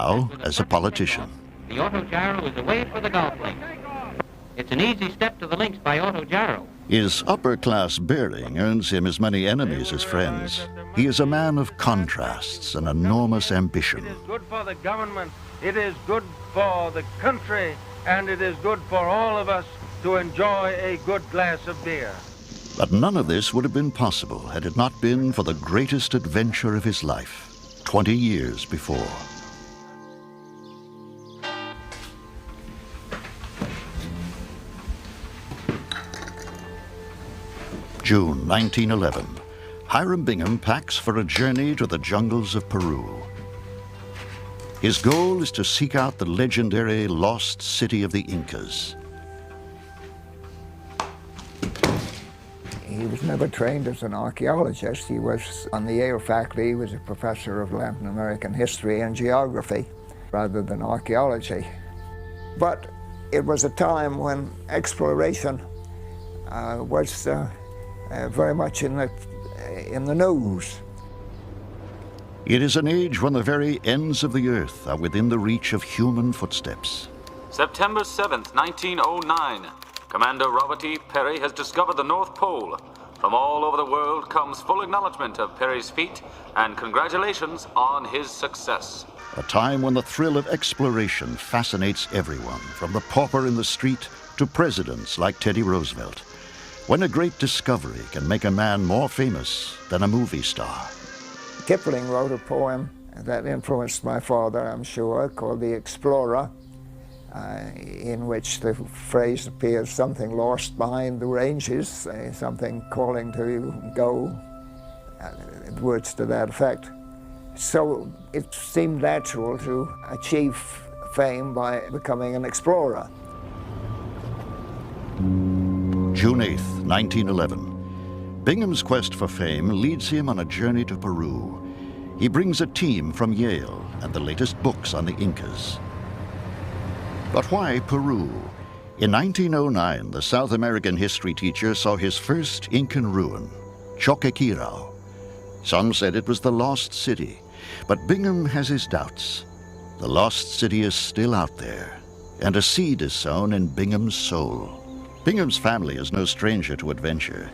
now as a politician. The autogyro is away for the golf links. It's an easy step to the links by autogyro. His upper-class bearing earns him as many enemies as friends. He is a man of contrasts and enormous ambition. It is good for the government, it is good for the country, and it is good for all of us to enjoy a good glass of beer. But none of this would have been possible had it not been for the greatest adventure of his life, 20 years before. June 1911. Hiram Bingham packs for a journey to the jungles of Peru. His goal is to seek out the legendary lost city of the Incas. He was never trained as an archaeologist. He was on the Yale faculty. He was a professor of Latin American history and geography rather than archaeology. But it was a time when exploration was very much in the news. It is an age when the very ends of the earth are within the reach of human footsteps. September 7th, 1909. Commander Robert E. Peary has discovered the North Pole. From all over the world comes full acknowledgement of Peary's feat and congratulations on his success. A time when the thrill of exploration fascinates everyone, from the pauper in the street to presidents like Teddy Roosevelt. When a great discovery can make a man more famous than a movie star. Kipling wrote a poem that influenced my father, I'm sure, called The Explorer, in which the phrase appears, something lost behind the ranges, something calling to you, go, words to that effect. So it seemed natural to achieve fame by becoming an explorer. June 8th, 1911. Bingham's quest for fame leads him on a journey to Peru. He brings a team from Yale and the latest books on the Incas. But why Peru? In 1909, the South American history teacher saw his first Incan ruin, Choqquequirao. Some said it was the lost city, but Bingham has his doubts. The lost city is still out there, and a seed is sown in Bingham's soul. Bingham's family is no stranger to adventure.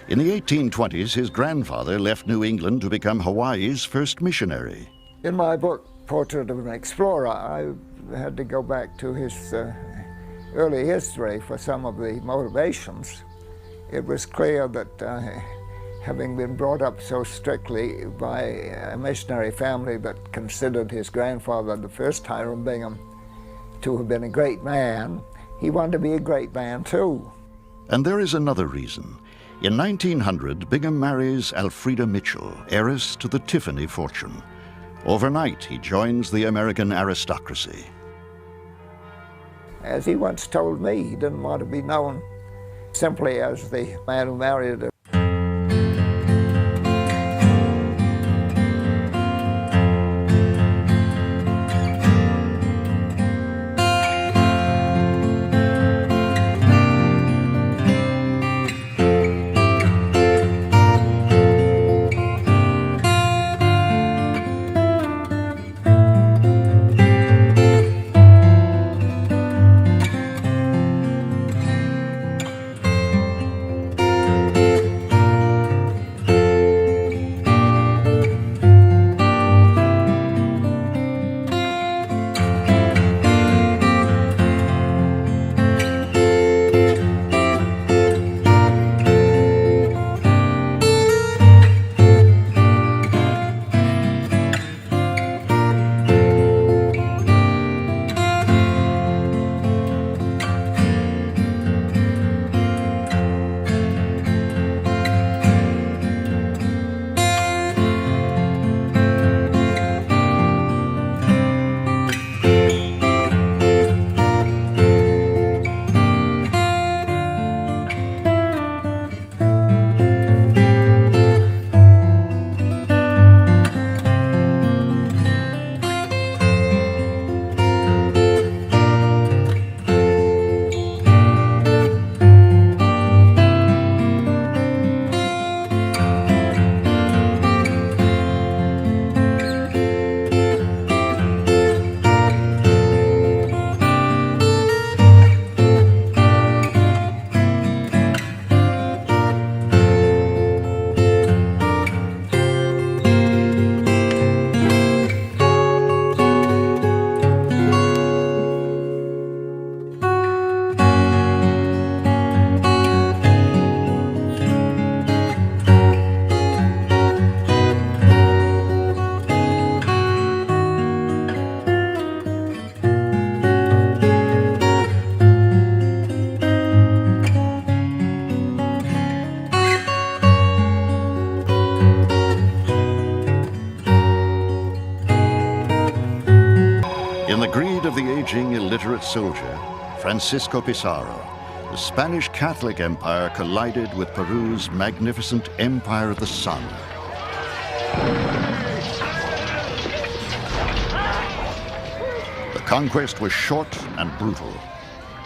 In the 1820s, his grandfather left New England to become Hawaii's first missionary. In my book, Portrait of an Explorer, I had to go back to his early history for some of the motivations. It was clear that having been brought up so strictly by a missionary family that considered his grandfather, the first Hiram Bingham, to have been a great man, he wanted to be a great man too. And there is another reason. In 1900, Bingham marries Elfrida Mitchell, heiress to the Tiffany fortune. Overnight, he joins the American aristocracy. As he once told me, he didn't want to be known simply as the man who married her. illiterate soldier, Francisco Pizarro, the Spanish Catholic Empire collided with Peru's magnificent Empire of the Sun. The conquest was short and brutal.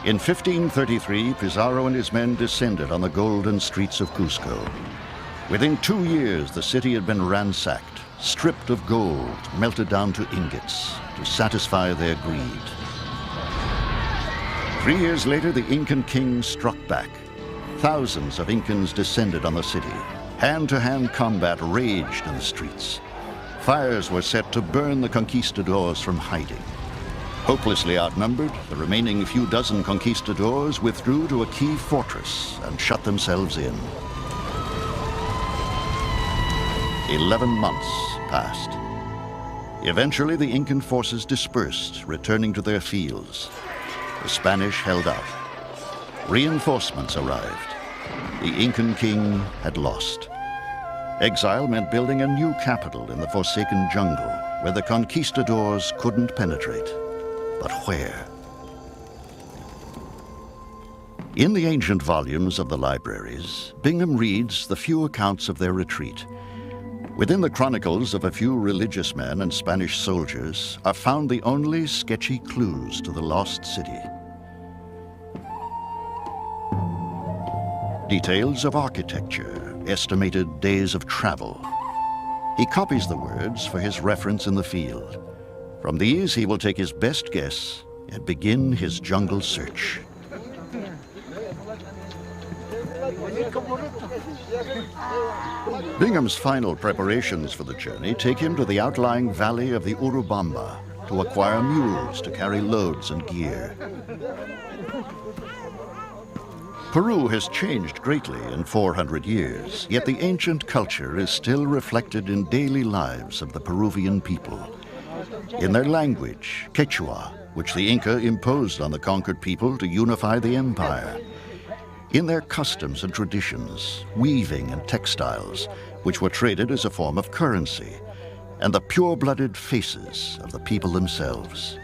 In 1533, Pizarro and his men descended on the golden streets of Cusco. Within 2 years, the city had been ransacked, stripped of gold, melted down to ingots to satisfy their greed. 3 years later, the Incan king struck back. Thousands of Incans descended on the city. Hand-to-hand combat raged in the streets. Fires were set to burn the conquistadors from hiding. Hopelessly outnumbered, the remaining few dozen conquistadors withdrew to a key fortress and shut themselves in. 11 months passed. Eventually, the Incan forces dispersed, returning to their fields. The Spanish held out. Reinforcements arrived. The Incan king had lost. Exile meant building a new capital in the forsaken jungle where the conquistadors couldn't penetrate. But where? In the ancient volumes of the libraries, Bingham reads the few accounts of their retreat. Within the chronicles of a few religious men and Spanish soldiers are found the only sketchy clues to the lost city. Details of architecture, estimated days of travel. He copies the words for his reference in the field. From these, he will take his best guess and begin his jungle search. Bingham's final preparations for the journey take him to the outlying valley of the Urubamba to acquire mules to carry loads and gear. Peru has changed greatly in 400 years, yet the ancient culture is still reflected in daily lives of the Peruvian people. In their language, Quechua, which the Inca imposed on the conquered people to unify the empire. In their customs and traditions, weaving and textiles, which were traded as a form of currency, and the pure-blooded faces of the people themselves.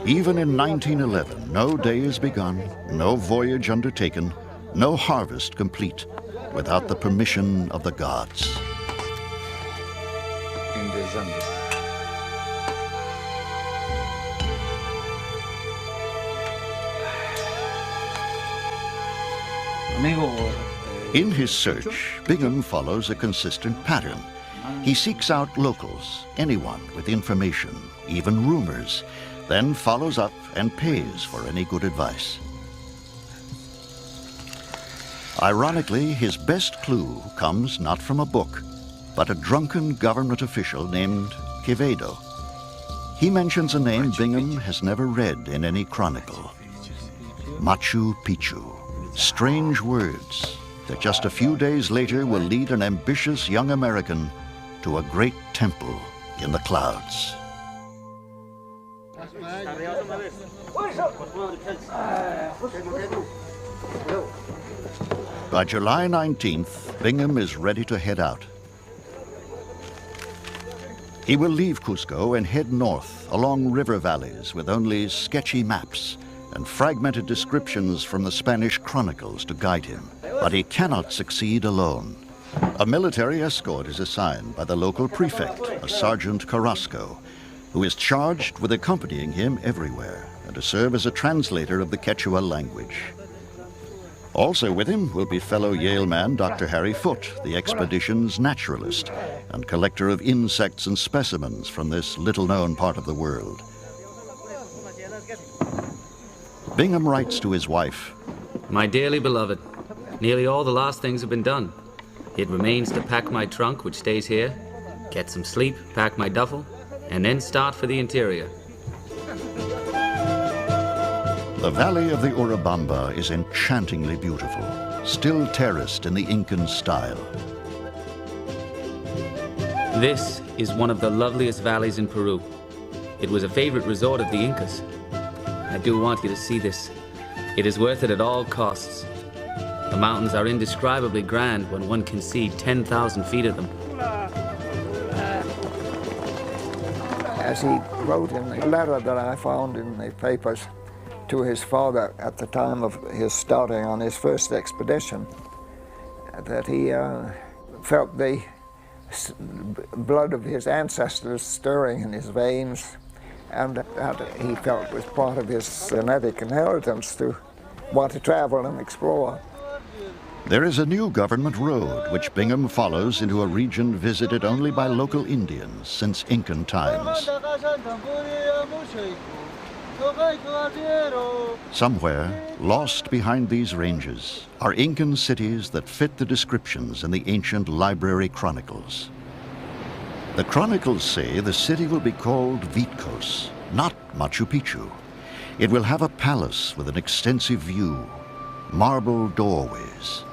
Even in 1911, no day is begun, no voyage undertaken, no harvest complete without the permission of the gods. In December. In his search, Bingham follows a consistent pattern. He seeks out locals, anyone with information, even rumors, then follows up and pays for any good advice. Ironically, his best clue comes not from a book, but a drunken government official named Quevedo. He mentions a name Bingham has never read in any chronicle. Machu Picchu. Strange words that just a few days later will lead an ambitious young American to a great temple in the clouds. By July 19th, Bingham is ready to head out. He will leave Cusco and head north along river valleys with only sketchy maps and fragmented descriptions from the Spanish chronicles to guide him. But he cannot succeed alone. A military escort is assigned by the local prefect, a Sergeant Carrasco, who is charged with accompanying him everywhere and to serve as a translator of the Quechua language. Also with him will be fellow Yale man Dr. Harry Foote, the expedition's naturalist and collector of insects and specimens from this little-known part of the world. Bingham writes to his wife, My dearly beloved, nearly all the last things have been done. It remains to pack my trunk, which stays here, get some sleep, pack my duffel, and then start for the interior. The valley of the Urubamba is enchantingly beautiful, still terraced in the Incan style. This is one of the loveliest valleys in Peru. It was a favorite resort of the Incas. I do want you to see this. It is worth it at all costs. The mountains are indescribably grand when one can see 10,000 feet of them. as he wrote in the letter that I found in the papers to his father at the time of his starting on his first expedition, that he felt the blood of his ancestors stirring in his veins, and that he felt was part of his genetic inheritance to want to travel and explore. There is a new government road which Bingham follows into a region visited only by local Indians since Incan times. Somewhere, lost behind these ranges, are Incan cities that fit the descriptions in the ancient library chronicles. The chronicles say the city will be called Vitkos, not Machu Picchu. It will have a palace with an extensive view, marble doorways,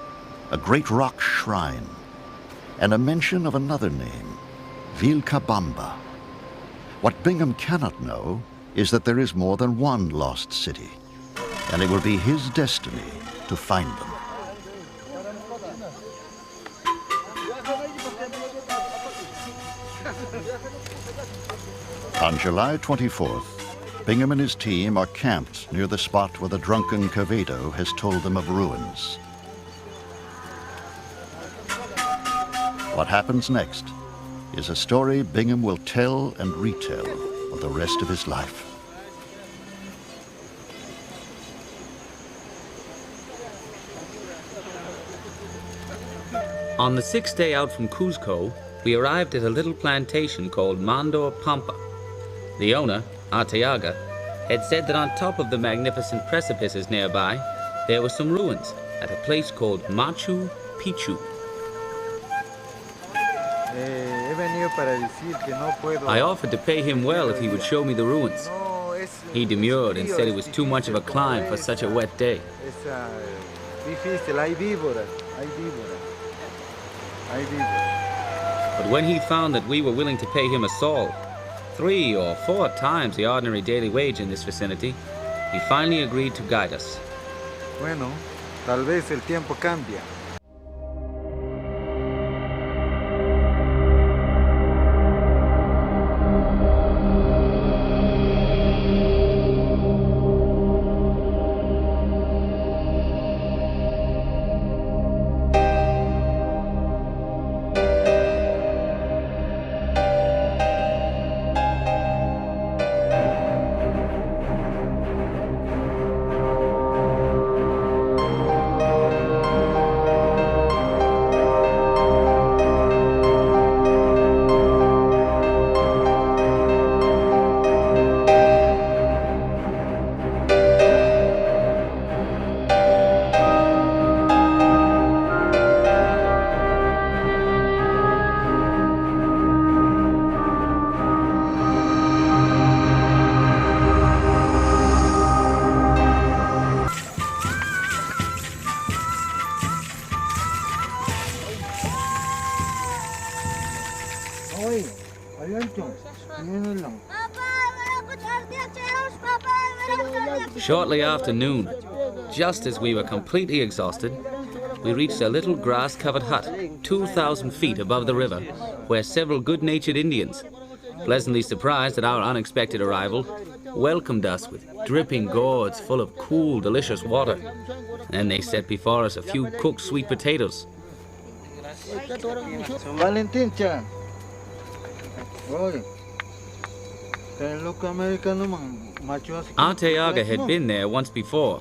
a great rock shrine, and a mention of another name, Vilcabamba. What Bingham cannot know is that there is more than one lost city, and it will be his destiny to find them. On July 24th, Bingham and his team are camped near the spot where the drunken Quevedo has told them of ruins. What happens next is a story Bingham will tell and retell for the rest of his life. On the sixth day out from Cuzco, we arrived at a little plantation called Mandor Pampa. The owner, Arteaga, had said that on top of the magnificent precipices nearby, there were some ruins at a place called Machu Picchu. I offered to pay him well if he would show me the ruins. He demurred and said it was too much of a climb for such a wet day. But when he found that we were willing to pay him a sol, 3 or 4 times the ordinary daily wage in this vicinity, he finally agreed to guide us. Bueno, tal vez el tiempo cambia. Shortly after noon, just as we were completely exhausted, we reached a little grass-covered hut 2,000 feet above the river, where several good-natured Indians, pleasantly surprised at our unexpected arrival, welcomed us with dripping gourds full of cool, delicious water. Then they set before us a few cooked sweet potatoes. Valentin-chan. Arteaga had been there once before.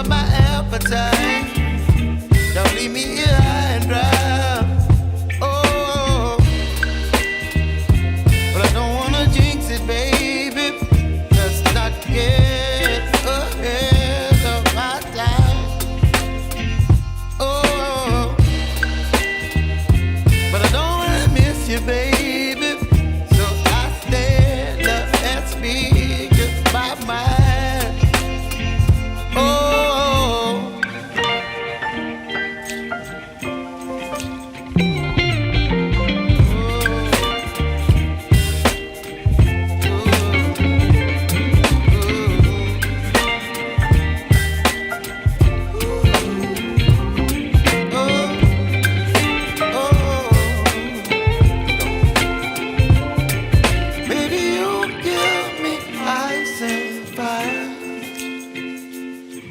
up my appetite. Don't leave me here high and dry. Oh, but I don't wanna jinx it, baby. Let's not get ahead of my time. Oh, but I don't wanna miss you, baby. So I stand up and speak my mind. Oh.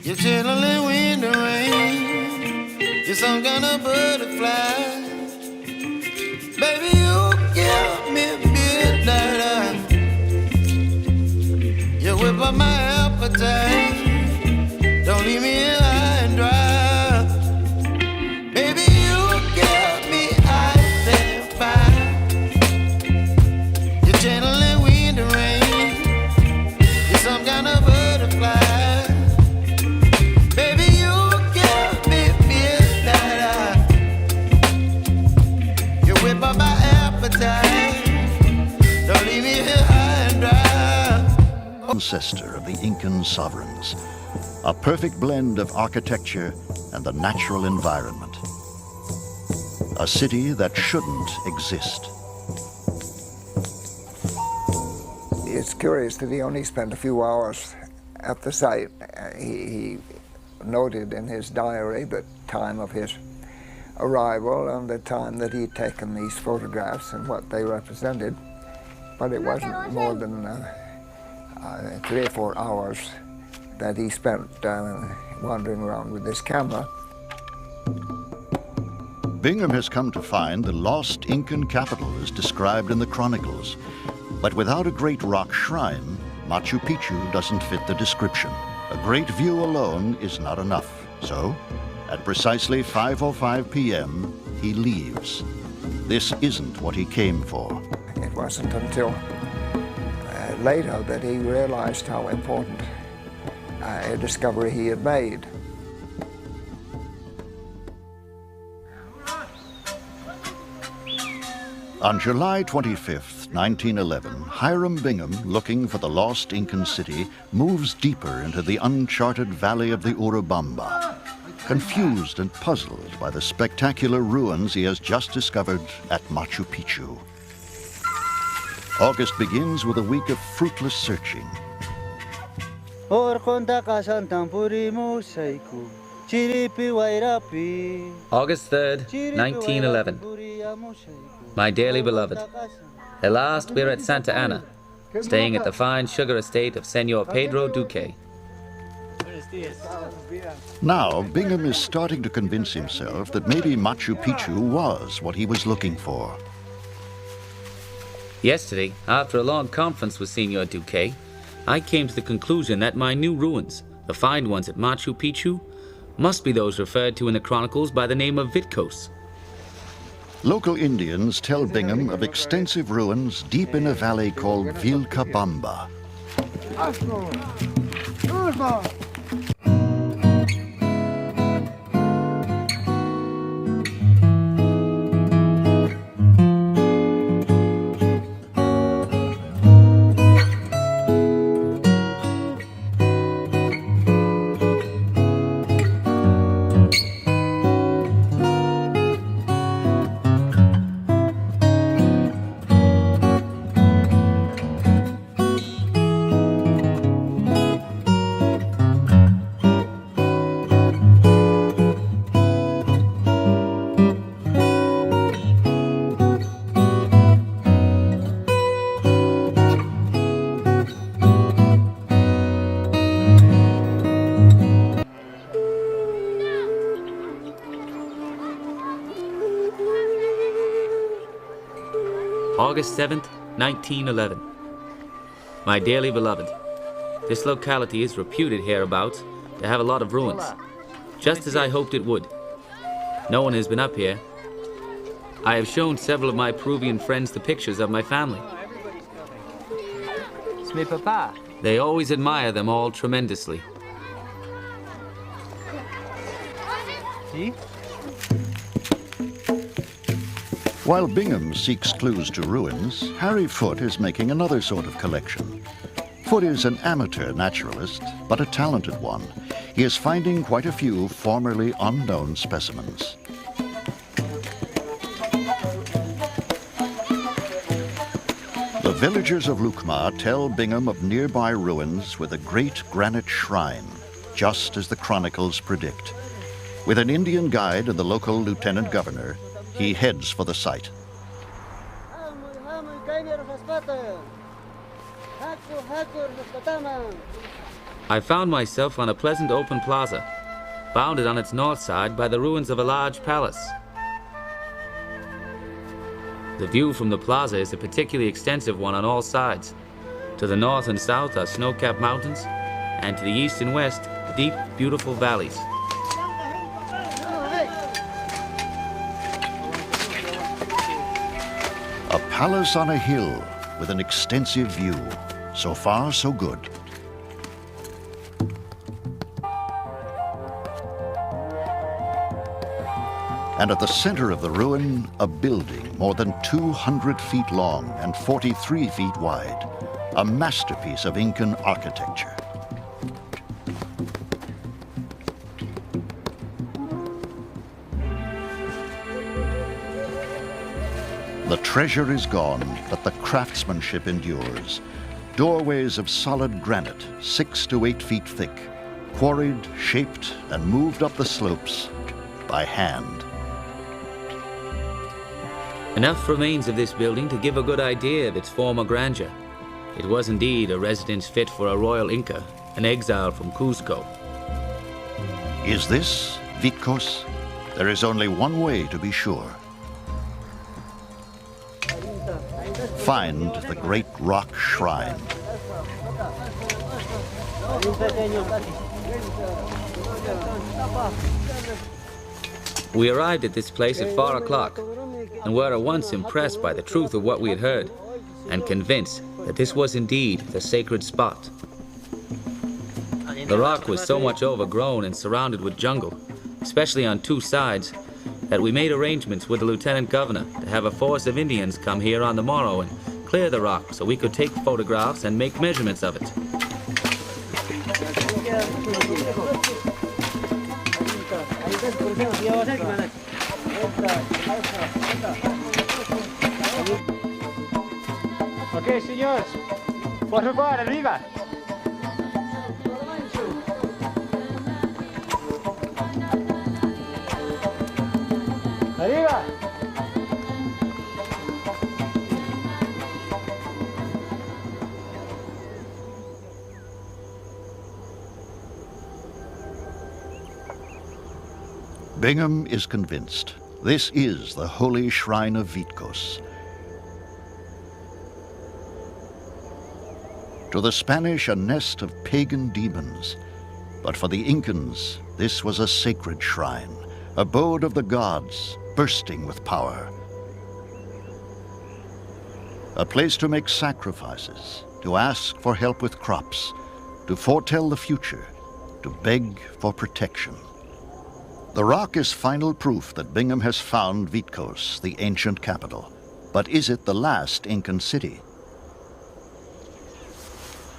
You're chilling wind and rain. You're some kind of butterfly. Baby, you give me midnight. You whip up my appetite. Don't leave me here high and dry. Baby, you give me ice and fire. You're channeling wind and rain. You're some kind of butterfly. Ancestor of the Incan sovereigns, a perfect blend of architecture and the natural environment. A city that shouldn't exist. It's curious that he only spent a few hours at the site. He noted in his diary the time of his arrival and the time that he'd taken these photographs and what they represented, but it wasn't more than 3 or 4 hours that he spent wandering around with this camera. Bingham has come to find the lost Incan capital as described in the chronicles, but without a great rock shrine, Machu Picchu doesn't fit the description. A great view alone is not enough, so at precisely 5:05 p.m., he leaves. This isn't what he came for. It wasn't until later that he realized how important a discovery he had made. On July 25th, 1911, Hiram Bingham, looking for the lost Incan city, moves deeper into the uncharted valley of the Urubamba, confused and puzzled by the spectacular ruins he has just discovered at Machu Picchu. August begins with a week of fruitless searching. August 3rd, 1911. My dearly beloved, at last we're at Santa Ana, staying at the fine sugar estate of Senor Pedro Duque. Now, Bingham is starting to convince himself that maybe Machu Picchu was what he was looking for. Yesterday, after a long conference with Senor Duque, I came to the conclusion that my new ruins, the find ones at Machu Picchu, must be those referred to in the chronicles by the name of Vitkos. Local Indians tell Bingham of extensive ruins deep in a valley called Vilcabamba. August 7th, 1911. My dearly beloved, this locality is reputed hereabouts to have a lot of ruins, just as I hoped it would. No one has been up here. I have shown several of my Peruvian friends the pictures of my family. C'est mes papas. They always admire them all tremendously. Si? While Bingham seeks clues to ruins, Harry Foote is making another sort of collection. Foote is an amateur naturalist, but a talented one. He is finding quite a few formerly unknown specimens. The villagers of Lucma tell Bingham of nearby ruins with a great granite shrine, just as the chronicles predict. With an Indian guide and the local lieutenant governor, he heads for the site. I found myself on a pleasant open plaza, bounded on its north side by the ruins of a large palace. The view from the plaza is a particularly extensive one on all sides. To the north and south are snow-capped mountains, and to the east and west, deep, beautiful valleys. A palace on a hill with an extensive view. So far, so good. And at the center of the ruin, a building more than 200 feet long and 43 feet wide. A masterpiece of Incan architecture. The treasure is gone, but the craftsmanship endures. Doorways of solid granite, 6 to 8 feet thick, quarried, shaped, and moved up the slopes by hand. Enough remains of this building to give a good idea of its former grandeur. It was indeed a residence fit for a royal Inca, an exile from Cuzco. Is this Vitcos? There is only one way to be sure. Find the great rock shrine. We arrived at this place at 4 o'clock and were at once impressed by the truth of what we had heard and convinced that this was indeed the sacred spot. The rock was so much overgrown and surrounded with jungle, especially on 2 sides, that we made arrangements with the lieutenant governor to have a force of Indians come here on the morrow and clear the rock so we could take photographs and make measurements of it. Ok, señores. Por favor, arriba. Arriba. Bingham is convinced. This is the holy shrine of Vitcos. To the Spanish, a nest of pagan demons. But for the Incans, this was a sacred shrine, abode of the gods, bursting with power. A place to make sacrifices, to ask for help with crops, to foretell the future, to beg for protection. The rock is final proof that Bingham has found Vitcos, the ancient capital. But is it the last Incan city?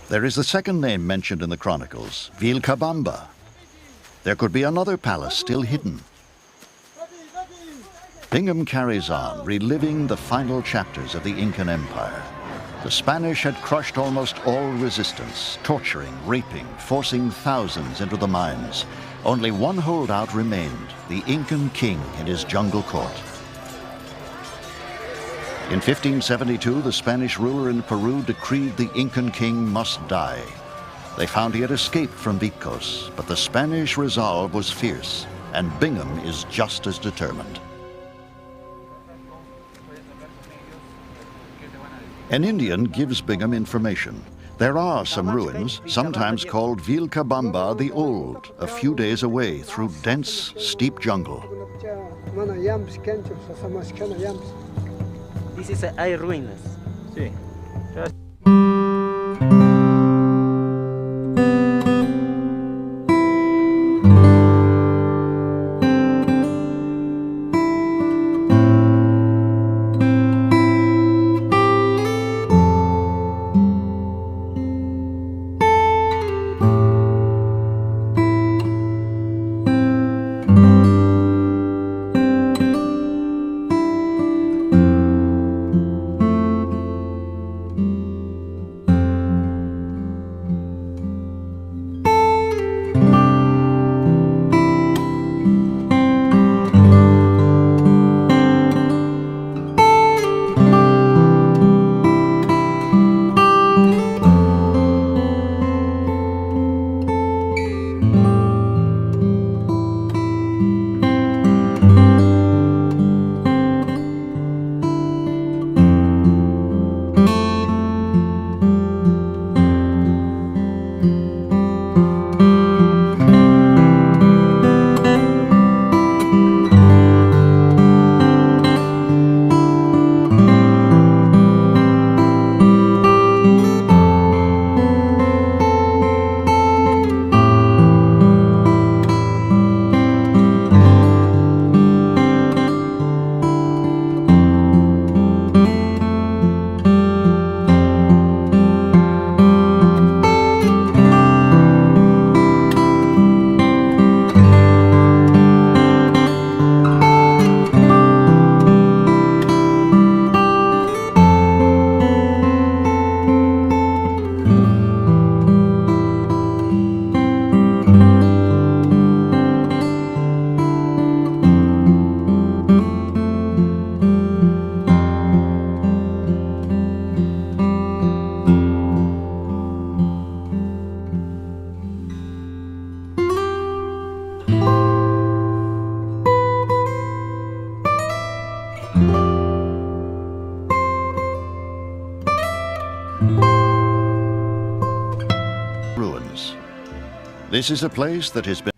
There is the second name mentioned in the chronicles, Vilcabamba. There could be another palace still hidden. Bingham carries on, reliving the final chapters of the Incan Empire. The Spanish had crushed almost all resistance, torturing, raping, forcing thousands into the mines. Only one holdout remained, the Incan king in his jungle court. In 1572, the Spanish ruler in Peru decreed the Incan king must die. They found he had escaped from Vitcos, but the Spanish resolve was fierce, and Bingham is just as determined. An Indian gives Bingham information. There are some ruins, sometimes called Vilcabamba the Old, a few days away through dense, steep jungle. This is hay ruinas. Sí. Ruins. This is a place that has been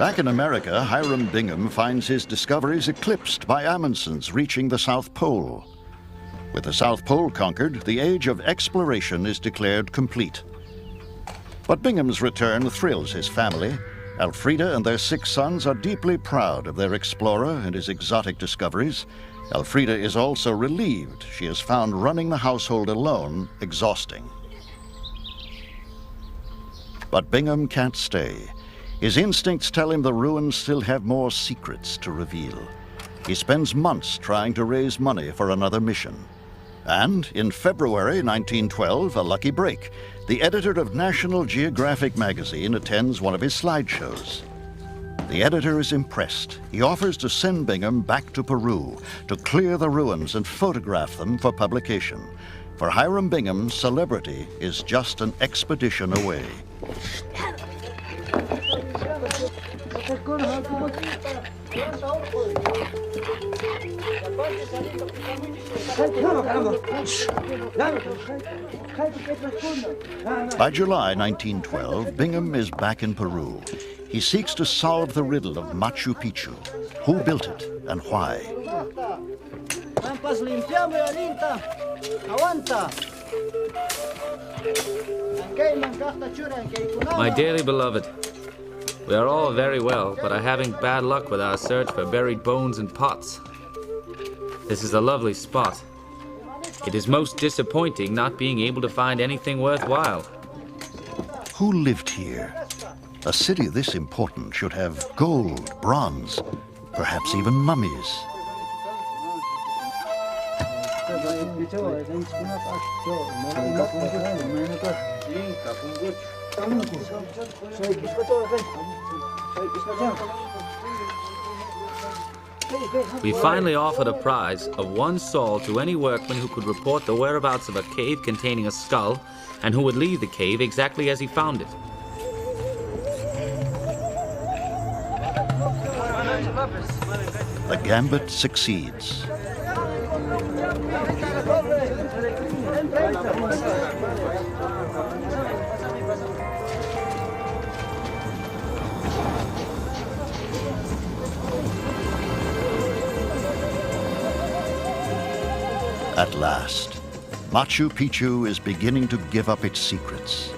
Back in America, Hiram Bingham finds his discoveries eclipsed by Amundsen's reaching the South Pole. With the South Pole conquered, the age of exploration is declared complete. But Bingham's return thrills his family. Elfrida and their 6 sons are deeply proud of their explorer and his exotic discoveries. Elfrida is also relieved she has found running the household alone exhausting. But Bingham can't stay. His instincts tell him the ruins still have more secrets to reveal. He spends months trying to raise money for another mission. And in February 1912, a lucky break. The editor of National Geographic magazine attends one of his slideshows. The editor is impressed. He offers to send Bingham back to Peru to clear the ruins and photograph them for publication. For Hiram Bingham, celebrity is just an expedition away. By July 1912, Bingham is back in Peru. He seeks to solve the riddle of Machu Picchu. Who built it and why? My dearly beloved, we are all very well, but are having bad luck with our search for buried bones and pots. This is a lovely spot. It is most disappointing not being able to find anything worthwhile. Who lived here? A city this important should have gold, bronze, perhaps even mummies. We finally offered a prize of 1 sol to any workman who could report the whereabouts of a cave containing a skull and who would leave the cave exactly as he found it. The gambit succeeds. At last, Machu Picchu is beginning to give up its secrets.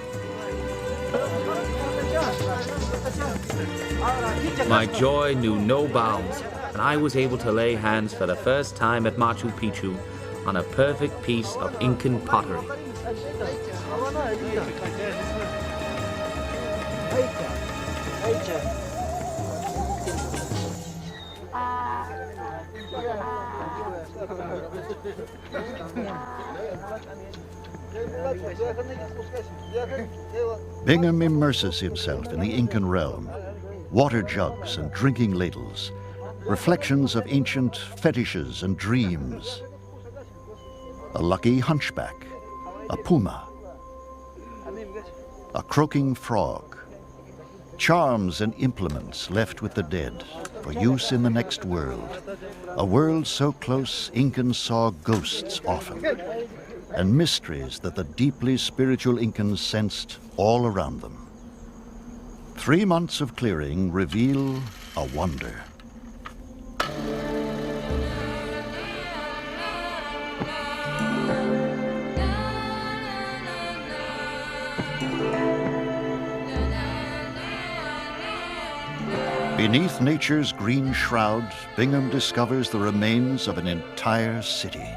My joy knew no bounds, and I was able to lay hands for the first time at Machu Picchu on a perfect piece of Incan pottery. Bingham immerses himself in the Incan realm. Water jugs and drinking ladles, reflections of ancient fetishes and dreams. A lucky hunchback, a puma, a croaking frog, charms and implements left with the dead for use in the next world, a world so close Incans saw ghosts often, and mysteries that the deeply spiritual Incans sensed all around them. 3 months of clearing reveal a wonder. Beneath nature's green shroud, Bingham discovers the remains of an entire city.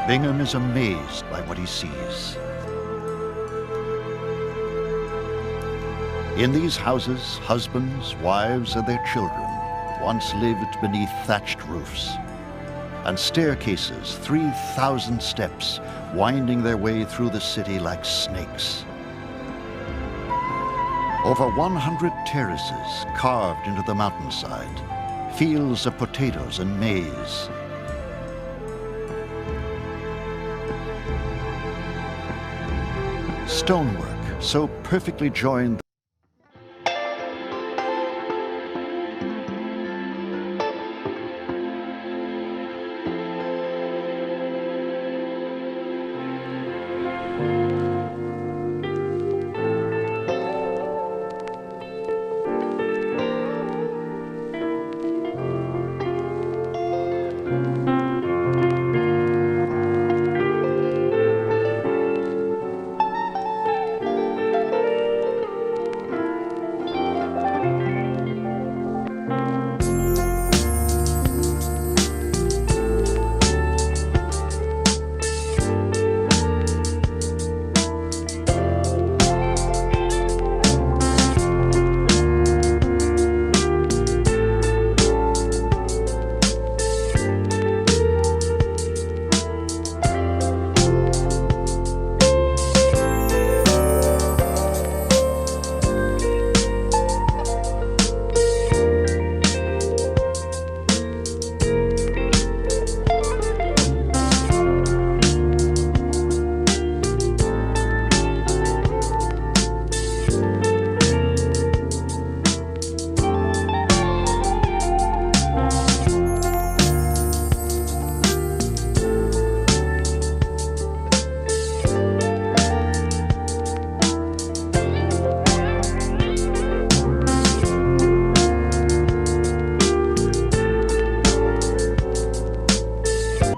Bingham is amazed by what he sees. In these houses, husbands, wives, and their children once lived beneath thatched roofs, and staircases, 3,000 steps, winding their way through the city like snakes. Over 100 terraces carved into the mountainside, fields of potatoes and maize. Stonework so perfectly joined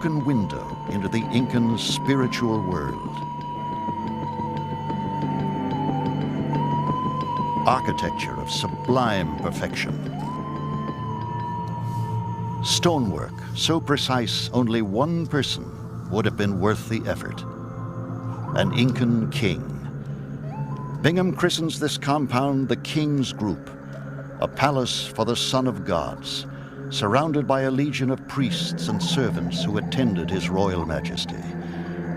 broken window into the Incan spiritual world. Architecture of sublime perfection. Stonework so precise only one person would have been worth the effort. An Incan king. Bingham christens this compound the King's Group, a palace for the Son of Gods, surrounded by a legion of priests and servants who attended his royal majesty.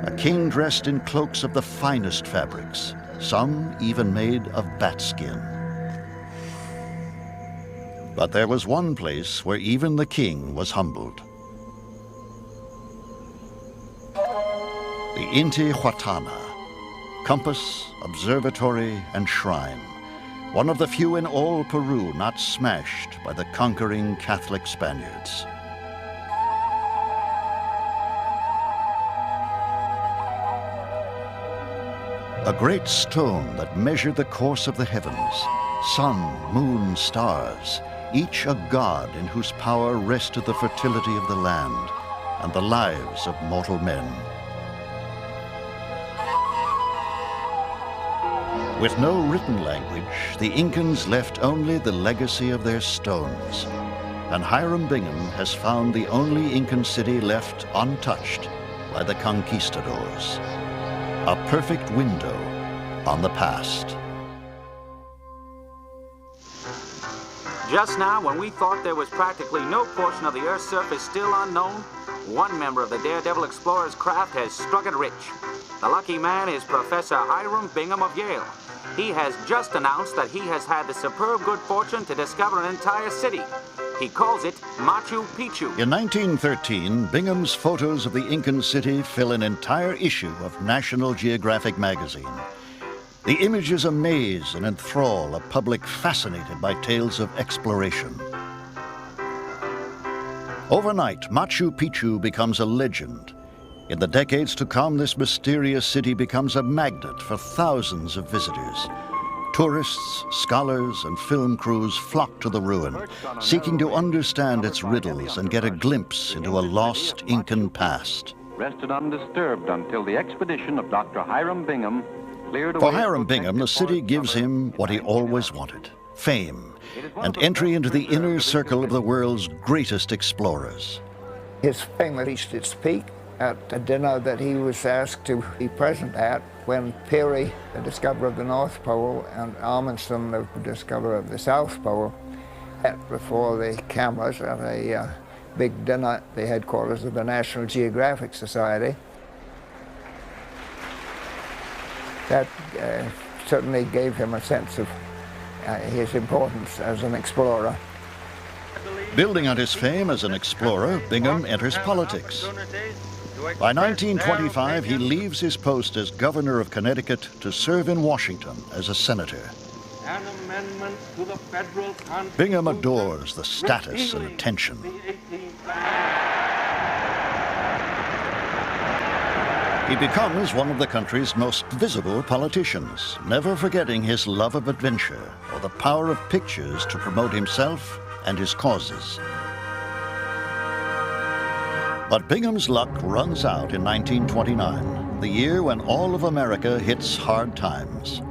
A king dressed in cloaks of the finest fabrics, some even made of bat skin. But there was one place where even the king was humbled. The Intihuatana, compass, observatory, and shrine, one of the few in all Peru not smashed by the conquering Catholic Spaniards. A great stone that measured the course of the heavens, sun, moon, stars, each a god in whose power rested the fertility of the land and the lives of mortal men. With no written language, the Incans left only the legacy of their stones, and Hiram Bingham has found the only Incan city left untouched by the conquistadors. A perfect window on the past. Just now, when we thought there was practically no portion of the Earth's surface still unknown, one member of the Daredevil Explorer's craft has struck it rich. The lucky man is Professor Hiram Bingham of Yale. He has just announced that he has had the superb good fortune to discover an entire city. He calls it Machu Picchu. In 1913, Bingham's photos of the Incan city fill an entire issue of National Geographic magazine. The images amaze and enthrall a public fascinated by tales of exploration. Overnight, Machu Picchu becomes a legend. In the decades to come, this mysterious city becomes a magnet for thousands of visitors. Tourists, scholars, and film crews flock to the ruin, seeking to understand its riddles and get a glimpse into a lost Incan past. Rested undisturbed until the expedition of Dr. Hiram Bingham cleared away. For Hiram Bingham, the city gives him what he always wanted: fame, and entry into the inner circle of the world's greatest explorers. His fame reached its peak at a dinner that he was asked to be present at when Peary, the discoverer of the North Pole, and Amundsen, the discoverer of the South Pole, met before the cameras at a big dinner at the headquarters of the National Geographic Society. That certainly gave him a sense of his importance as an explorer. Building on his fame as an explorer, Bingham enters politics. By 1925, he leaves his post as governor of Connecticut to serve in Washington as a senator. An amendment to the federal Bingham adores the status and attention. He becomes one of the country's most visible politicians, never forgetting his love of adventure or the power of pictures to promote himself and his causes. But Bingham's luck runs out in 1929, the year when all of America hits hard times.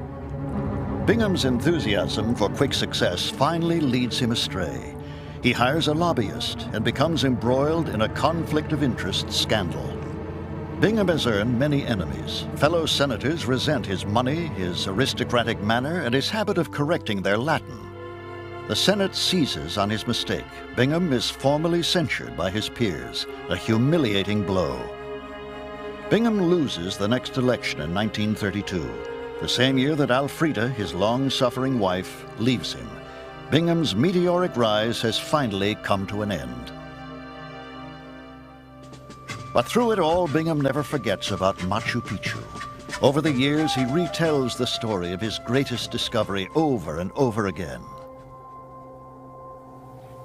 Bingham's enthusiasm for quick success finally leads him astray. He hires a lobbyist and becomes embroiled in a conflict of interest scandal. Bingham has earned many enemies. Fellow senators resent his money, his aristocratic manner, and his habit of correcting their Latin. The Senate seizes on his mistake. Bingham is formally censured by his peers, a humiliating blow. Bingham loses the next election in 1932, the same year that Alfreda, his long-suffering wife, leaves him. Bingham's meteoric rise has finally come to an end. But through it all, Bingham never forgets about Machu Picchu. Over the years, he retells the story of his greatest discovery over and over again.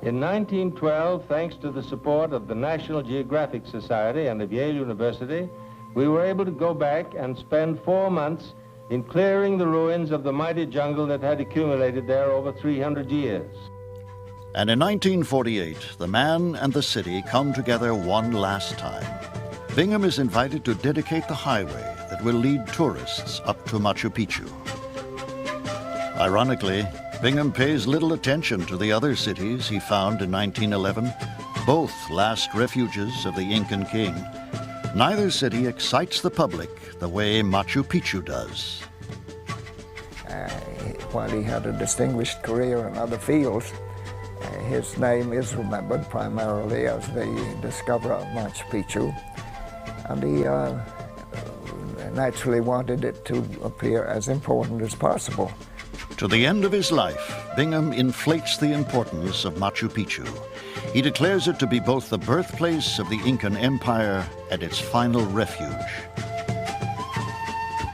In 1912, thanks to the support of the National Geographic Society and of Yale University, we were able to go back and spend 4 months in clearing the ruins of the mighty jungle that had accumulated there over 300 years. And in 1948, the man and the city come together one last time. Bingham is invited to dedicate the highway that will lead tourists up to Machu Picchu. Ironically, Bingham pays little attention to the other cities he found in 1911, both last refuges of the Incan king. Neither city excites the public the way Machu Picchu does. While he had a distinguished career in other fields, his name is remembered primarily as the discoverer of Machu Picchu, and he naturally wanted it to appear as important as possible. To the end of his life, Bingham inflates the importance of Machu Picchu. He declares it to be both the birthplace of the Incan Empire and its final refuge.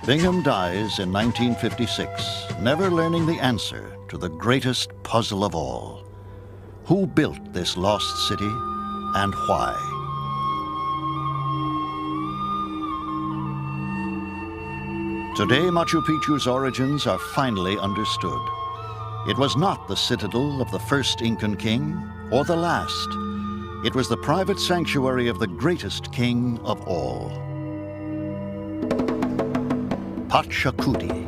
Bingham dies in 1956, never learning the answer to the greatest puzzle of all. Who built this lost city and why? Today, Machu Picchu's origins are finally understood. It was not the citadel of the first Incan king or the last. It was the private sanctuary of the greatest king of all. Pachacuti.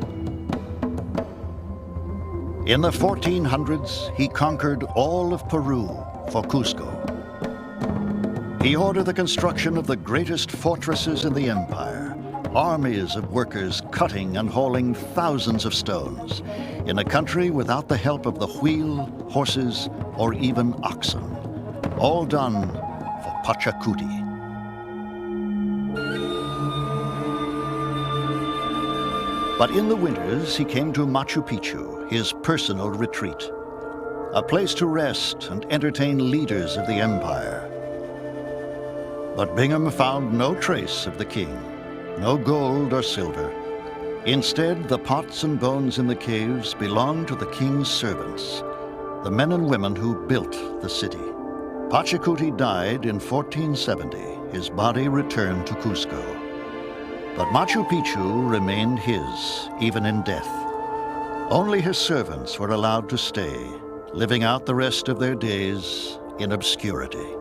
In the 1400s, he conquered all of Peru for Cusco. He ordered the construction of the greatest fortresses in the empire, armies of workers cutting and hauling thousands of stones in a country without the help of the wheel, horses, or even oxen. All done for Pachacuti. But in the winters, he came to Machu Picchu, his personal retreat, a place to rest and entertain leaders of the empire. But Bingham found no trace of the king, no gold or silver. Instead, the pots and bones in the caves belonged to the king's servants, the men and women who built the city. Pachacuti died in 1470. His body returned to Cusco. But Machu Picchu remained his, even in death. Only his servants were allowed to stay, living out the rest of their days in obscurity.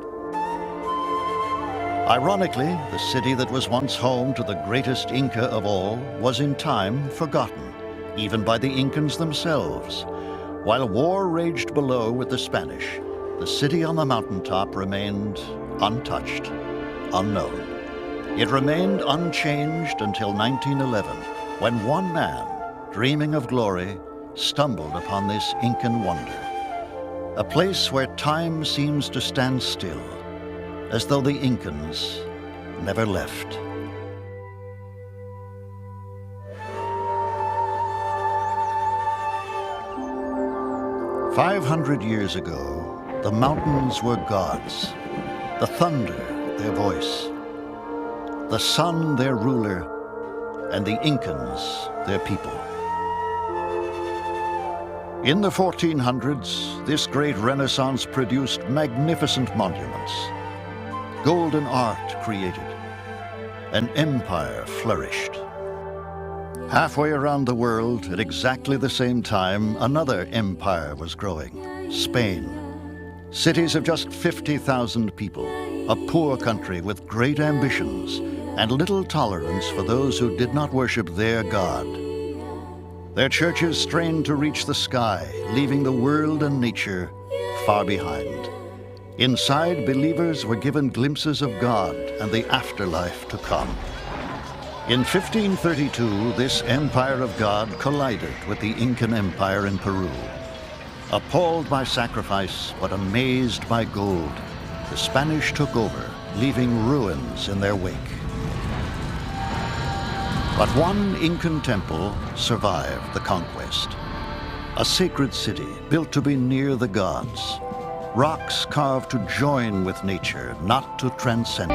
Ironically, the city that was once home to the greatest Inca of all was in time forgotten, even by the Incans themselves. While war raged below with the Spanish, the city on the mountaintop remained untouched, unknown. It remained unchanged until 1911, when one man, dreaming of glory, stumbled upon this Incan wonder. A place where time seems to stand still, as though the Incans never left. "500 years ago, the mountains were gods, the thunder their voice, the sun their ruler, and the Incans their people. In the 1400s, this great Renaissance produced magnificent monuments. Golden art created. An empire flourished. Halfway around the world, at exactly the same time, another empire was growing, Spain. Cities of just 50,000 people, a poor country with great ambitions and little tolerance for those who did not worship their God. Their churches strained to reach the sky, leaving the world and nature far behind. Inside, believers were given glimpses of God and the afterlife to come. In 1532, this empire of God collided with the Incan Empire in Peru. Appalled by sacrifice, but amazed by gold, the Spanish took over, leaving ruins in their wake. But one Incan temple survived the conquest. A sacred city built to be near the gods. Rocks carved to join with nature, not to transcend.